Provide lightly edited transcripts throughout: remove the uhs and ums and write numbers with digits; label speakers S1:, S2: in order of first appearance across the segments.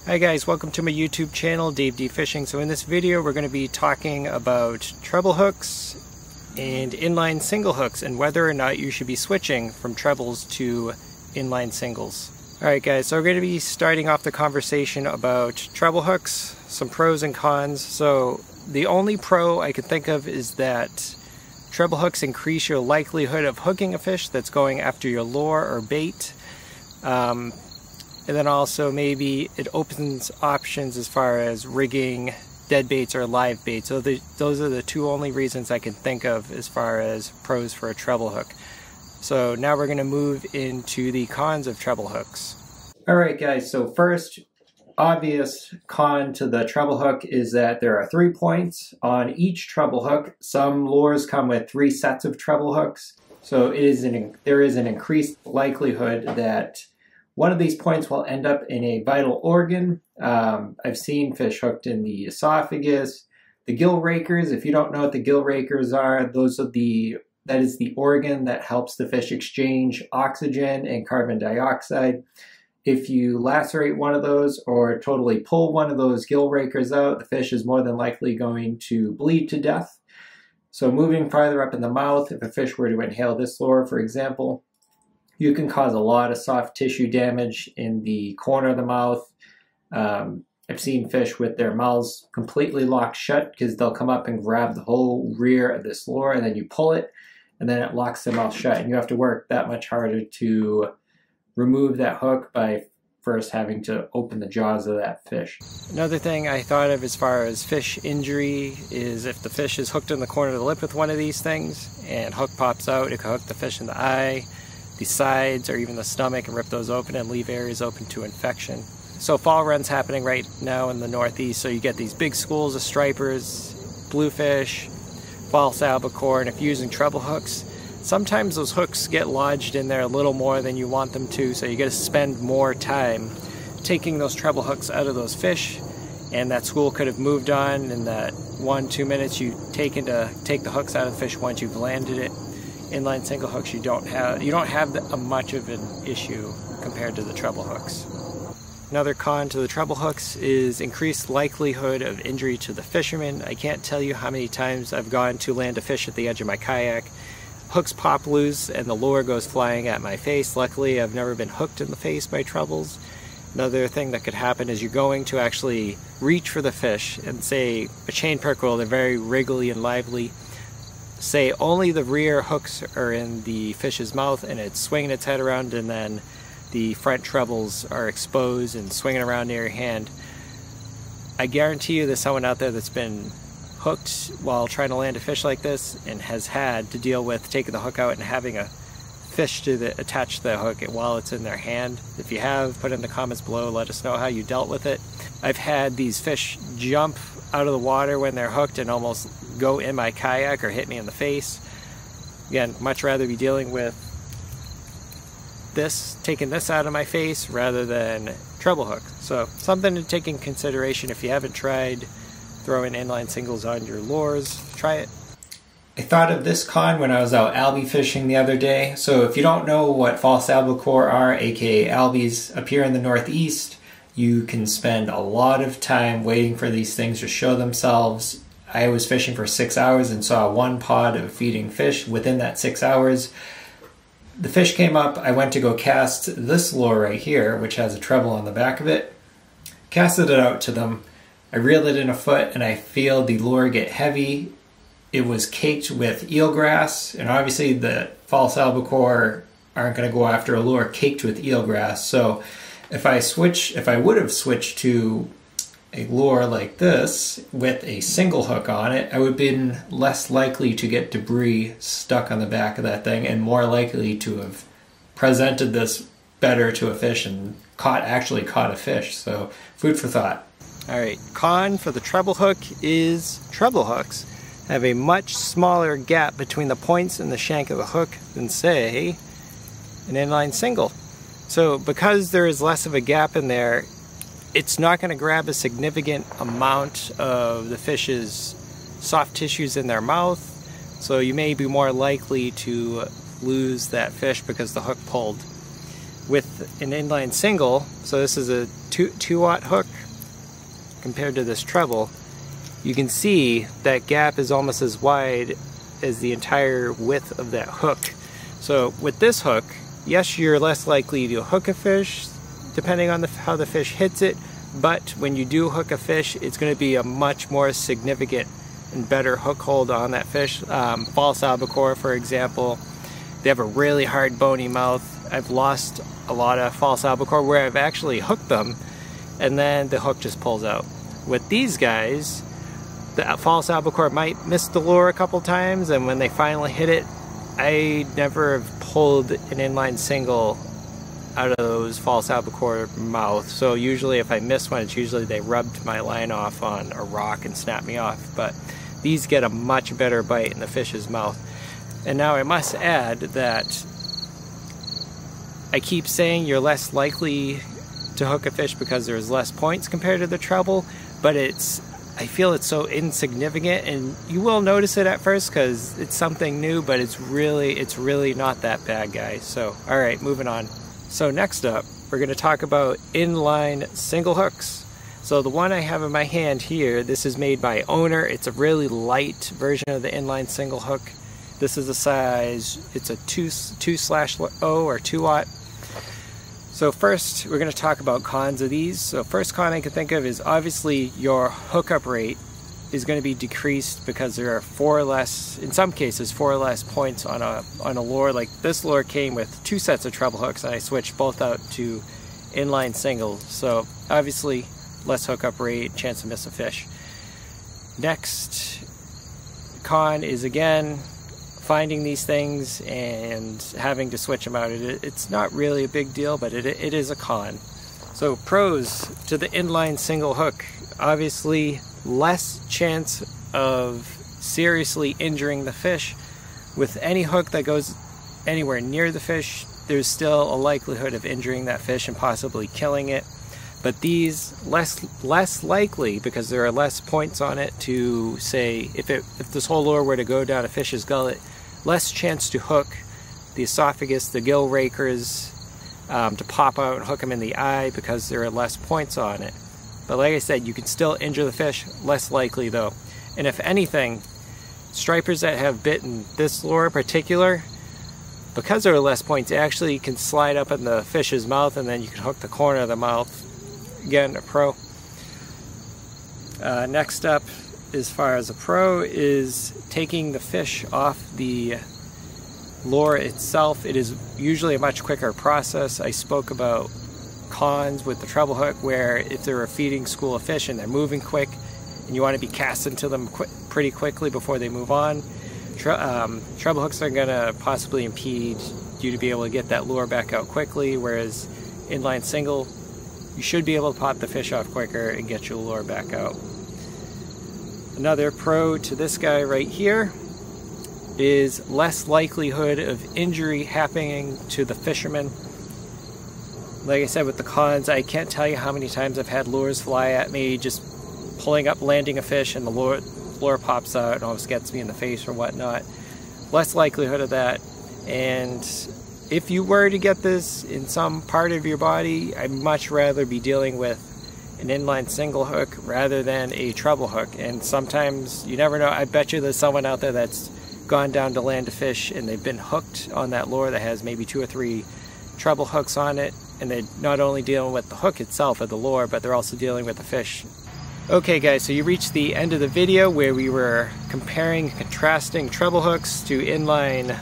S1: Hi guys, welcome to my YouTube channel, Dave D Fishing. So in this video we're going to be talking about treble hooks and inline single hooks and whether or not you should be switching from trebles to inline singles. Alright guys, so we're going to be starting off the conversation about treble hooks, some pros and cons. So the only pro I can think of is that treble hooks increase your likelihood of hooking a fish that's going after your lure or bait. And then also maybe it opens options as far as rigging dead baits or live baits. So those are the two only reasons I can think of as far as pros for a treble hook. So now we're going to move into the cons of treble hooks. Alright guys, so first obvious con to the treble hook is that there are 3 points on each treble hook. Some lures come with 3 sets of treble hooks. So there is an increased likelihood that one of these points will end up in a vital organ. I've seen fish hooked in the esophagus, the gill rakers. If you don't know what the gill rakers are, that is the organ that helps the fish exchange oxygen and carbon dioxide. If you lacerate one of those or totally pull one of those gill rakers out, the fish is more than likely going to bleed to death. So moving farther up in the mouth, if a fish were to inhale this lure, for example, you can cause a lot of soft tissue damage in the corner of the mouth. I've seen fish with their mouths completely locked shut because they'll come up and grab the whole rear of this lure and then you pull it and then it locks their mouth shut and you have to work that much harder to remove that hook by first having to open the jaws of that fish. Another thing I thought of as far as fish injury is if the fish is hooked in the corner of the lip with one of these things and hook pops out, it can hook the fish in the eye, the sides, or even the stomach and rip those open and leave areas open to infection. So fall run's happening right now in the Northeast, so you get these big schools of stripers, bluefish, false albacore, and if you're using treble hooks, sometimes those hooks get lodged in there a little more than you want them to, so you got to spend more time taking those treble hooks out of those fish, and that school could have moved on in that 1-2 minutes you take the hooks out of the fish once you've landed it. Inline single hooks, you don't have much of an issue compared to the treble hooks. Another con to the treble hooks is increased likelihood of injury to the fisherman. I can't tell you how many times I've gone to land a fish at the edge of my kayak. Hooks pop loose and the lure goes flying at my face. Luckily, I've never been hooked in the face by trebles. Another thing that could happen is you're going to actually reach for the fish and say a chain perch-will, they're very wriggly and lively. Say only the rear hooks are in the fish's mouth and it's swinging its head around and then the front trebles are exposed and swinging around near your hand. I guarantee you there's someone out there that's been hooked while trying to land a fish like this and has had to deal with taking the hook out and having a fish attach to the hook while it's in their hand. If you have, put in the comments below, let us know how you dealt with it. I've had these fish jump out of the water when they're hooked and almost go in my kayak or hit me in the face. Again, much rather be dealing with this, taking this out of my face rather than treble hook. So something to take in consideration if you haven't tried throwing inline singles on your lures, try it. I thought of this con when I was out albie fishing the other day. So if you don't know what false albacore are, aka albies, up here in the Northeast, you can spend a lot of time waiting for these things to show themselves. I was fishing for 6 hours and saw one pod of feeding fish within that 6 hours. The fish came up, I went to go cast this lure right here, which has a treble on the back of it. Casted it out to them. I reeled it in a foot and I feel the lure get heavy. It was caked with eelgrass, and obviously the false albacore aren't going to go after a lure caked with eelgrass. So if I would have switched to a lure like this with a single hook on it, I would have been less likely to get debris stuck on the back of that thing and more likely to have presented this better to a fish and actually caught a fish. So food for thought. Alright, con for the treble hook is treble hooks have a much smaller gap between the points and the shank of the hook than, say, an inline single. So because there is less of a gap in there, it's not going to grab a significant amount of the fish's soft tissues in their mouth, so you may be more likely to lose that fish because the hook pulled. with an inline single, so this is a 2-aught hook compared to this treble, you can see that gap is almost as wide as the entire width of that hook. So with this hook, yes, you're less likely to hook a fish depending on how the fish hits it, but when you do hook a fish, it's going to be a much more significant and better hook hold on that fish. False albacore, for example, they have a really hard bony mouth. I've lost a lot of false albacore where I've actually hooked them and then the hook just pulls out. With these guys, the false albacore might miss the lure a couple times, and when they finally hit it, I never have pulled an inline single out of those false albacore mouth. So usually if I miss one, it's usually they rubbed my line off on a rock and snapped me off. But these get a much better bite in the fish's mouth. And now I must add that I keep saying you're less likely to hook a fish because there's less points compared to the treble, but I feel it's so insignificant, and you will notice it at first because it's something new, but it's really not that bad, guys. So all right, moving on. So next up, we're going to talk about inline single hooks. So the one I have in my hand here, this is made by Owner. It's a really light version of the inline single hook. This is a size, it's a 2/0 or 2-aught. So first, we're going to talk about cons of these. So first con I can think of is obviously your hookup rate is going to be decreased because there are 4 less, in some cases, 4 less points on a lure. Like this lure came with 2 sets of treble hooks, and I switched both out to inline singles. So obviously, less hookup rate, chance to miss a fish. Next con is again finding these things and having to switch them out. It's not really a big deal, but it is a con. So pros to the inline single hook: obviously less chance of seriously injuring the fish. With any hook that goes anywhere near the fish, there's still a likelihood of injuring that fish and possibly killing it. But these less likely, because there are less points on it to say, if this whole lure were to go down a fish's gullet, less chance to hook the esophagus, the gill rakers, to pop out and hook them in the eye because there are less points on it. But like I said, you can still injure the fish, less likely though. And if anything, stripers that have bitten this lure in particular, because there are less points, it actually can slide up in the fish's mouth and then you can hook the corner of the mouth. Again, a pro. Next up, as far as a pro, is taking the fish off the lure itself. It is usually a much quicker process. I spoke about cons with the treble hook, where if they're a feeding school of fish and they're moving quick and you want to be casting to them pretty quickly before they move on, treble hooks are going to possibly impede you to be able to get that lure back out quickly, whereas inline single, you should be able to pop the fish off quicker and get your lure back out. Another pro to this guy right here is less likelihood of injury happening to the fisherman. Like I said, with the cons, I can't tell you how many times I've had lures fly at me, just pulling up, landing a fish, and the lure pops out and almost gets me in the face or whatnot. Less likelihood of that. And if you were to get this in some part of your body, I'd much rather be dealing with an inline single hook rather than a treble hook. And sometimes, you never know, I bet you there's someone out there that's gone down to land a fish and they've been hooked on that lure that has maybe 2 or 3 treble hooks on it, and they're not only dealing with the hook itself of the lure, but they're also dealing with the fish. Okay guys, so you reached the end of the video where we were comparing and contrasting treble hooks to inline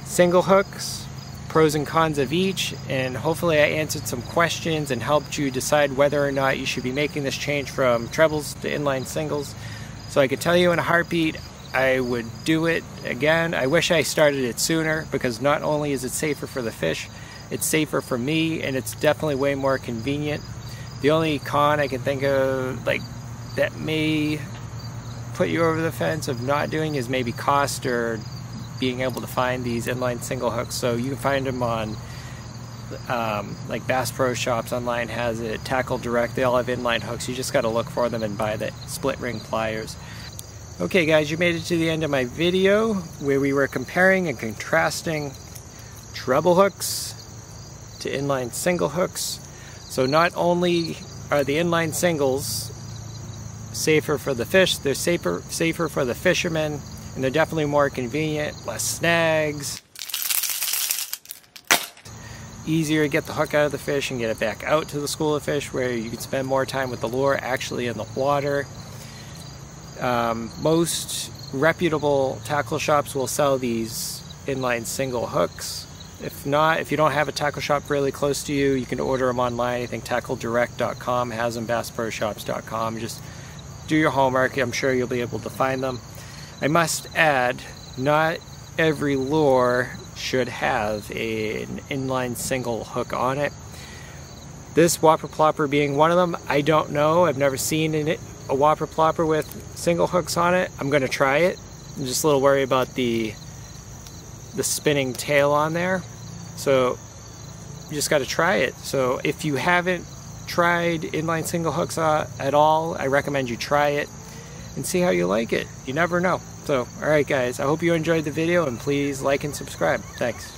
S1: single hooks, pros and cons of each, and hopefully I answered some questions and helped you decide whether or not you should be making this change from trebles to inline singles. So I could tell you in a heartbeat, I would do it again. I wish I started it sooner, because not only is it safer for the fish, it's safer for me, and it's definitely way more convenient. The only con I can think of, like, that may put you over the fence of not doing is maybe cost or being able to find these inline single hooks. So you can find them on like Bass Pro Shops online has it, Tackle Direct, they all have inline hooks. You just got to look for them and buy the split ring pliers. Okay guys, you made it to the end of my video where we were comparing and contrasting treble hooks to inline single hooks. So not only are the inline singles safer for the fish, they're safer for the fishermen, and they're definitely more convenient, less snags, easier to get the hook out of the fish and get it back out to the school of fish where you can spend more time with the lure actually in the water. Most reputable tackle shops will sell these inline single hooks. If not, if you don't have a tackle shop really close to you, you can order them online. I think tackledirect.com has them, bassproshops.com. Just do your homework. I'm sure you'll be able to find them. I must add, not every lure should have an inline single hook on it. This whopper plopper being one of them, I don't know. I've never seen a whopper plopper with single hooks on it. I'm going to try it. I'm just a little worried about the spinning tail on there. So you just got to try it. So if you haven't tried inline single hooks at all, I recommend you try it and see how you like it. You never know. So, alright guys, I hope you enjoyed the video, and please like and subscribe. Thanks.